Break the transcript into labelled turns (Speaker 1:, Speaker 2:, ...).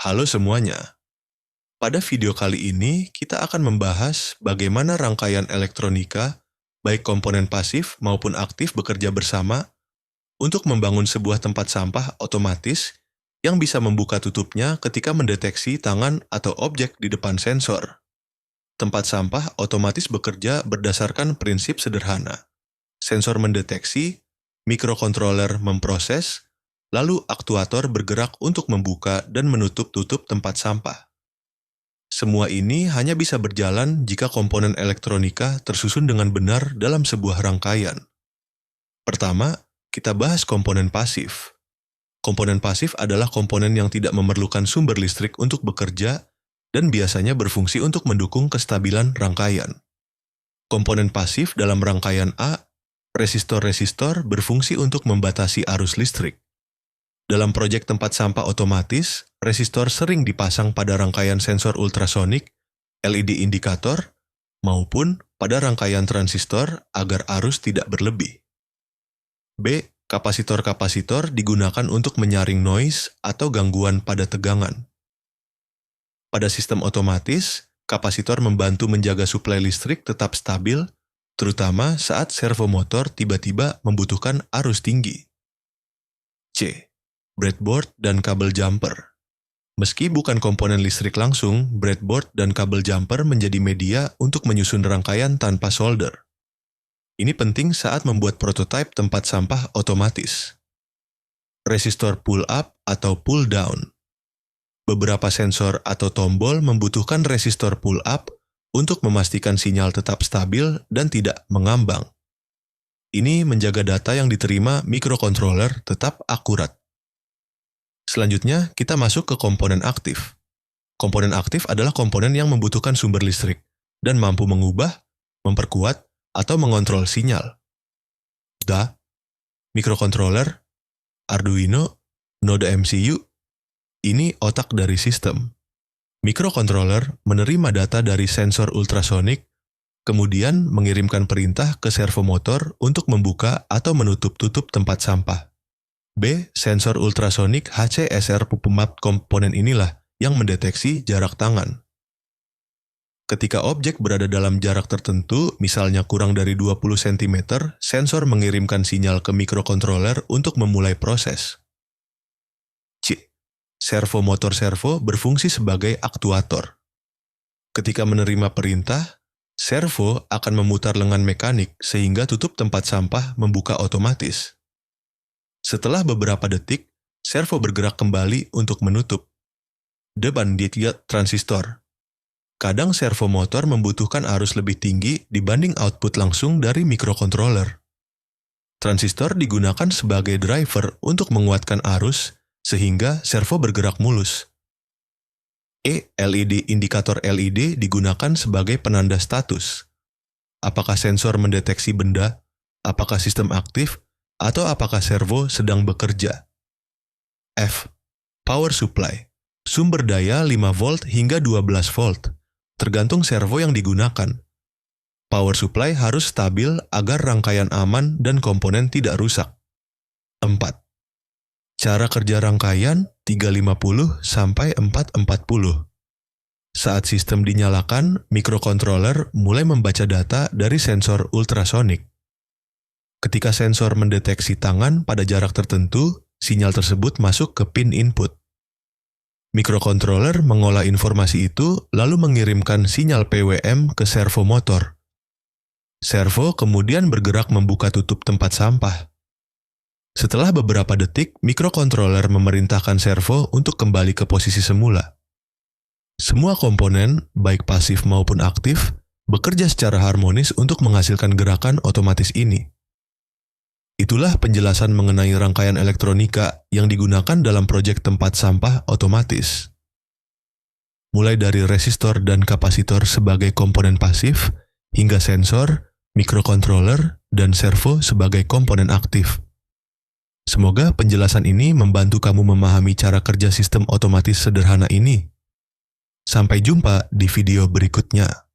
Speaker 1: Halo semuanya. Pada video kali ini, kita akan membahas bagaimana rangkaian elektronika, baik komponen pasif maupun aktif bekerja bersama untuk membangun sebuah tempat sampah otomatis yang bisa membuka tutupnya ketika mendeteksi tangan atau objek di depan sensor. Tempat sampah otomatis bekerja berdasarkan prinsip sederhana. Sensor mendeteksi, mikrokontroler memproses, lalu aktuator bergerak untuk membuka dan menutup tutup tempat sampah. Semua ini hanya bisa berjalan jika komponen elektronika tersusun dengan benar dalam sebuah rangkaian. Pertama, kita bahas komponen pasif. Komponen pasif adalah komponen yang tidak memerlukan sumber listrik untuk bekerja dan biasanya berfungsi untuk mendukung kestabilan rangkaian. Komponen pasif dalam rangkaian A, resistor-resistor berfungsi untuk membatasi arus listrik. Dalam proyek tempat sampah otomatis, resistor sering dipasang pada rangkaian sensor ultrasonik, LED indikator, maupun pada rangkaian transistor agar arus tidak berlebih. B. Kapasitor-kapasitor digunakan untuk menyaring noise atau gangguan pada tegangan. Pada sistem otomatis, kapasitor membantu menjaga suplai listrik tetap stabil, terutama saat servomotor tiba-tiba membutuhkan arus tinggi. C. Breadboard dan kabel jumper. Meski bukan komponen listrik langsung, breadboard dan kabel jumper menjadi media untuk menyusun rangkaian tanpa solder. Ini penting saat membuat prototipe tempat sampah otomatis. Resistor pull-up atau pull-down. Beberapa sensor atau tombol membutuhkan resistor pull-up untuk memastikan sinyal tetap stabil dan tidak mengambang. Ini menjaga data yang diterima mikrokontroler tetap akurat. Selanjutnya, kita masuk ke komponen aktif. Komponen aktif adalah komponen yang membutuhkan sumber listrik dan mampu mengubah, memperkuat, atau mengontrol sinyal. Mikrokontroler, Arduino, node MCU, ini otak dari sistem. Mikrokontroler menerima data dari sensor ultrasonik, kemudian mengirimkan perintah ke servomotor untuk membuka atau menutup tutup tempat sampah. B. Sensor ultrasonik HCSR pemap komponen inilah yang mendeteksi jarak tangan. Ketika objek berada dalam jarak tertentu, misalnya kurang dari 20 cm, sensor mengirimkan sinyal ke mikrokontroler untuk memulai proses. C. Servomotor servo berfungsi sebagai aktuator. Ketika menerima perintah, servo akan memutar lengan mekanik sehingga tutup tempat sampah membuka otomatis. Setelah beberapa detik, servo bergerak kembali untuk menutup. Transistor. Kadang servomotor membutuhkan arus lebih tinggi dibanding output langsung dari mikrokontroler. Transistor digunakan sebagai driver untuk menguatkan arus sehingga servo bergerak mulus. LED indikator LED digunakan sebagai penanda status. Apakah sensor mendeteksi benda, apakah sistem aktif, atau apakah servo sedang bekerja. F. Power supply. Sumber daya 5 volt hingga 12 volt. Tergantung servo yang digunakan. Power supply harus stabil agar rangkaian aman dan komponen tidak rusak. 4. Cara kerja rangkaian 350 sampai 440. Saat sistem dinyalakan, mikrokontroler mulai membaca data dari sensor ultrasonik. Ketika sensor mendeteksi tangan pada jarak tertentu, sinyal tersebut masuk ke pin input. Mikrokontroler mengolah informasi itu lalu mengirimkan sinyal PWM ke servomotor. Servo kemudian bergerak membuka tutup tempat sampah. Setelah beberapa detik, mikrokontroler memerintahkan servo untuk kembali ke posisi semula. Semua komponen, baik pasif maupun aktif, bekerja secara harmonis untuk menghasilkan gerakan otomatis ini. Itulah penjelasan mengenai rangkaian elektronika yang digunakan dalam proyek tempat sampah otomatis. Mulai dari resistor dan kapasitor sebagai komponen pasif, hingga sensor, mikrokontroler, dan servo sebagai komponen aktif. Semoga penjelasan ini membantu kamu memahami cara kerja sistem otomatis sederhana ini. Sampai jumpa di video berikutnya.